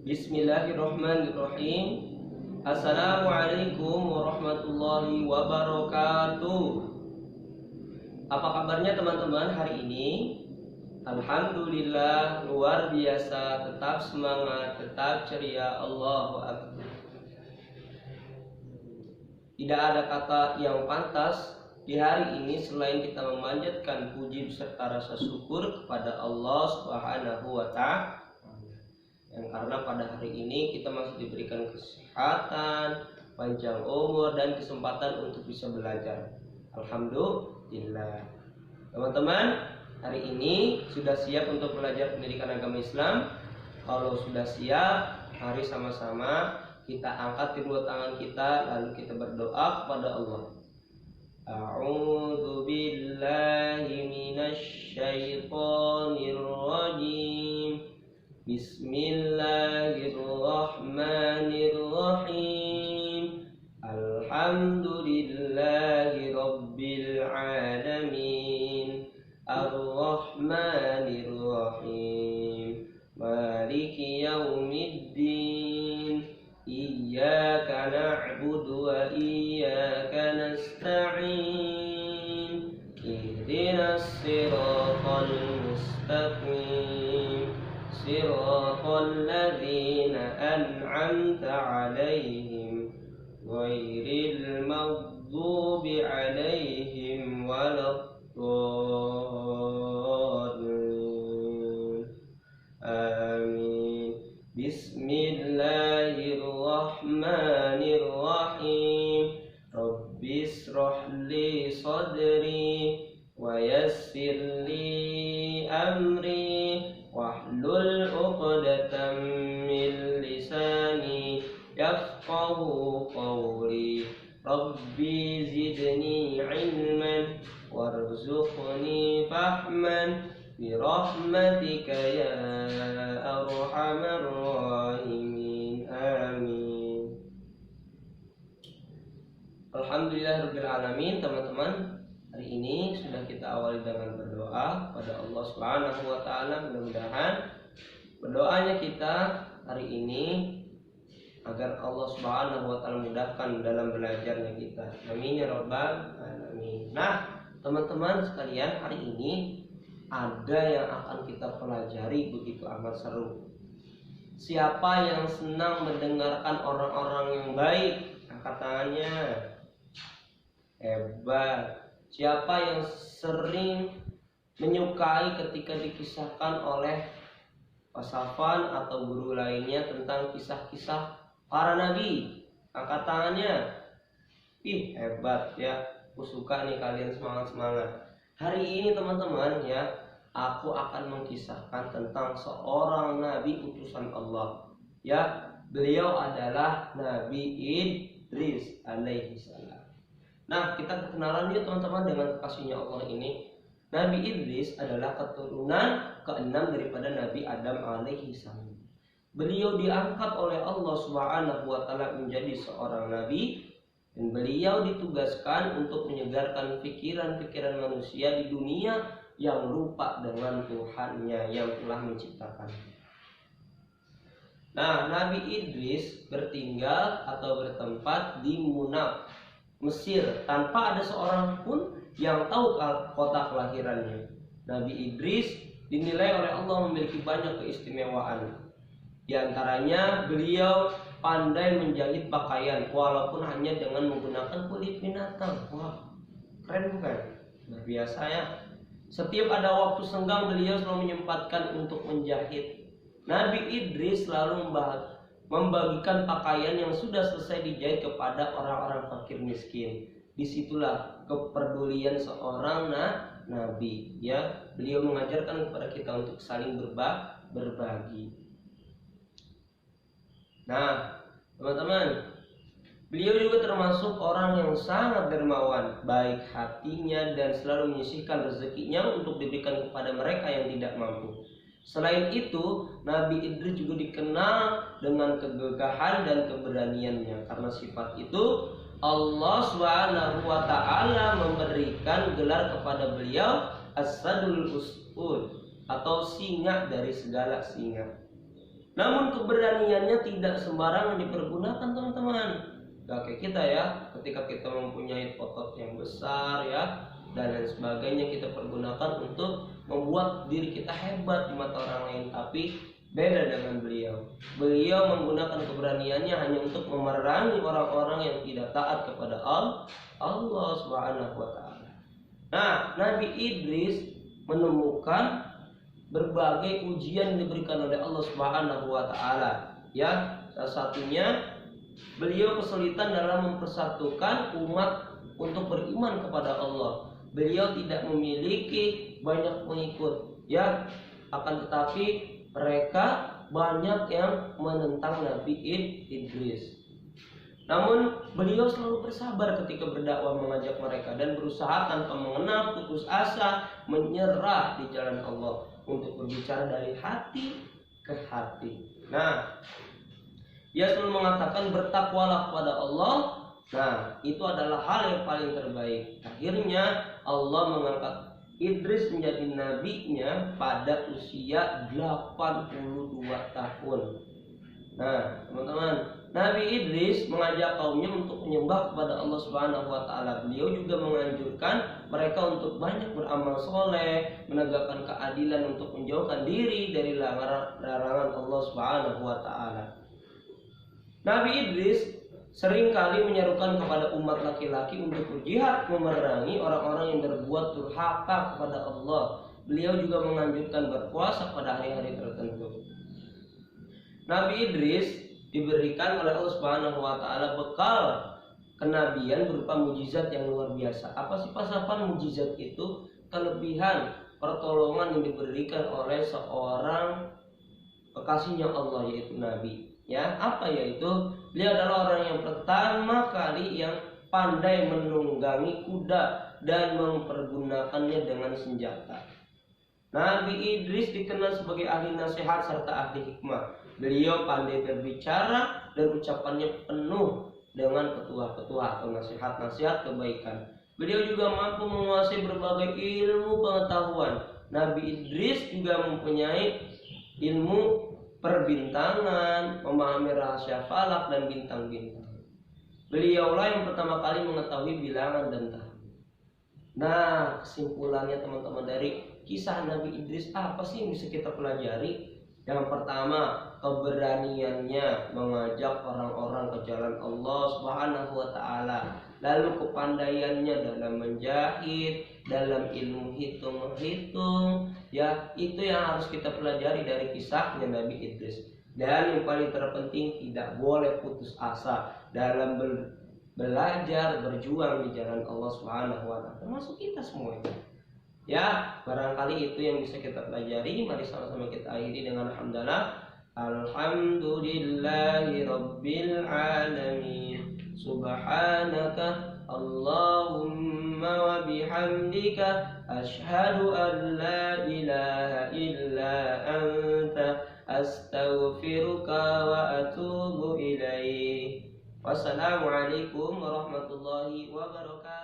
Bismillahirrahmanirrahim. Assalamualaikum warahmatullahi wabarakatuh. Apa kabarnya teman-teman hari ini? Alhamdulillah, luar biasa, tetap semangat, tetap ceria. Allahu Akbar. Tidak ada kata yang pantas di hari ini selain kita memanjatkan puji beserta rasa syukur kepada Allah Subhanahu wa Ta'ala. Yang karena pada hari ini kita masih diberikan kesehatan, panjang umur, dan kesempatan untuk bisa belajar. Alhamdulillah. Teman-teman, hari ini sudah siap untuk belajar pendidikan agama Islam? Kalau sudah siap, mari sama-sama kita angkat kedua tangan kita, lalu kita berdoa kepada Allah. A'udzu billahi minasy syaithanir rajim. Bismillahirrahmanirrahim. Alhamdulillahi rabbil alamin. Ar-Rahmanir-Rahim. Maliki yaumiddin. Iyyaka na'budu wa iyyaka nasta'in. Ihdinas siratal mustaqim. Siratal ladzina an'amta 'alaihim ghairil maghdubi 'alaihim waladdallin. Amin. Bismillahirrahmanirrahim. Rabbishrah li sadri wa yassir li amri wahlul 'uqdatam min lisani yafqahu qawli. Rabbi zidni 'ilman warzuqni fahman birahmatika ya arhamar rahimin. Amin. Alhamdulillahirabbil alamin. Teman-teman, hari ini sudah kita awali dengan berdoa pada Allah Subhanahu wa Ta'ala. Mudah-mudahan berdoanya kita hari ini agar Allah Subhanahu wa Ta'ala mudahkan dalam belajarnya kita. Amin ya rabbal alamin. Nah, teman-teman sekalian, hari ini ada yang akan kita pelajari begitu amat seru. Siapa yang senang mendengarkan orang-orang yang baik? Angkat tangannya. Hebat. Siapa yang sering menyukai ketika dikisahkan oleh Pasafan atau guru lainnya tentang kisah-kisah para nabi? Angkat tangannya. Ih, hebat ya. Aku suka nih kalian semangat-semangat. Hari ini teman-teman ya, aku akan mengisahkan tentang seorang nabi utusan Allah. Ya, beliau adalah Nabi Idris alaihi salam. Nah, kita berkenalan yuk teman-teman dengan kekasihnya Allah ini. Nabi Idris adalah keturunan keenam daripada Nabi Adam alaihi salam. Beliau diangkat oleh Allah Subhanahu wa Ta'ala menjadi seorang nabi, dan beliau ditugaskan untuk menyegarkan pikiran-pikiran manusia di dunia yang lupa dengan Tuhannya yang telah menciptakannya. Nah, Nabi Idris bertinggal atau bertempat di Munaf, Mesir, tanpa ada seorang pun yang tahu kota kelahirannya. Nabi Idris dinilai oleh Allah memiliki banyak keistimewaan. Di antaranya beliau pandai menjahit pakaian walaupun hanya dengan menggunakan kulit binatang. Wah, keren bukan? Luar biasa ya. Setiap ada waktu senggang beliau selalu menyempatkan untuk menjahit. Nabi Idris selalu membagikan pakaian yang sudah selesai dijahit kepada orang-orang fakir miskin. Disitulah kepedulian seorang nabi ya. Beliau mengajarkan kepada kita untuk saling berbagi. Nah, teman-teman, beliau juga termasuk orang yang sangat dermawan, baik hatinya dan selalu menyisihkan rezekinya untuk diberikan kepada mereka yang tidak mampu. Selain itu, Nabi Idris juga dikenal dengan kegagahan dan keberaniannya. Karena sifat itu, Allah Subhanahu wa Ta'ala memberikan gelar kepada beliau As-Sadul Us'ud, atau singa dari segala singa. Namun keberaniannya tidak sembarangan dipergunakan, teman-teman. Gak kayak kita ya, ketika kita mempunyai otot yang besar ya dan lain sebagainya, kita pergunakan untuk membuat diri kita hebat di mata orang lain. Tapi beda dengan beliau. Beliau menggunakan keberaniannya hanya untuk memerangi orang-orang yang tidak taat kepada Allah Subhanahu wa taala. Nah, Nabi Idris menemukan berbagai ujian yang diberikan oleh Allah Subhanahu wa taala. Ya, salah satunya beliau kesulitan dalam mempersatukan umat untuk beriman kepada Allah. Beliau tidak memiliki banyak pengikut, ya, akan tetapi mereka banyak yang menentang Nabi Idris. Namun beliau selalu bersabar ketika berdakwah mengajak mereka dan berusaha tanpa mengenal putus asa menyerah di jalan Allah untuk berbicara dari hati ke hati. Nah, ia selalu mengatakan bertakwalah kepada Allah. Nah, itu adalah hal yang paling terbaik. Akhirnya Allah mengangkat Idris menjadi nabinya pada usia 82 tahun. Nah, teman-teman, Nabi Idris mengajak kaumnya untuk menyembah kepada Allah Subhanahu wa taala. Beliau juga menganjurkan mereka untuk banyak beramal soleh, menegakkan keadilan untuk menjauhkan diri dari larangan Allah Subhanahu wa taala. Nabi Idris seringkali menyerukan kepada umat laki-laki untuk berjihad memerangi orang-orang yang berbuat durhaka kepada Allah. Beliau juga menganjurkan berpuasa pada hari-hari tertentu. Nabi Idris diberikan oleh Allah Subhanahu wa taala bekal kenabian berupa mujizat yang luar biasa. Apa sih pasapan mujizat itu? Kelebihan pertolongan yang diberikan oleh seorang kekasihnya Allah, yaitu Nabi. Ya, apa yaitu? Beliau adalah orang yang pertama kali yang pandai menunggangi kuda dan mempergunakannya dengan senjata. Nabi Idris dikenal sebagai ahli nasihat serta ahli hikmah. Beliau pandai berbicara dan ucapannya penuh dengan petuah-petuah atau nasihat-nasihat kebaikan. Beliau juga mampu menguasai berbagai ilmu pengetahuan. Nabi Idris juga mempunyai ilmu perbintangan, memahami rahasia falak dan bintang-bintang. Beliaulah yang pertama kali mengetahui bilangan dan tahun. Nah, kesimpulannya teman-teman dari kisah Nabi Idris apa sih yang bisa kita pelajari? Yang pertama, keberaniannya mengajak orang-orang ke jalan Allah Subhanahu wa taala. Lalu kepandaiannya dalam menjahit, dalam ilmu hitung-hitung, ya, itu yang harus kita pelajari dari kisahnya Nabi Idris. Dan yang paling terpenting, tidak boleh putus asa dalam belajar, berjuang di jalan Allah Subhanahu wa taala, termasuk kita semuanya. Ya, barangkali itu yang bisa kita pelajari. Mari sama-sama kita akhiri dengan hamdalah. Alhamdulillahi rabbil alamin. Subhanaka Allahumma wa bihamdika asyhadu an la ilaha illa anta astaghfiruka wa atubu ilaik. Wassalamualaikum warahmatullahi wabarakatuh.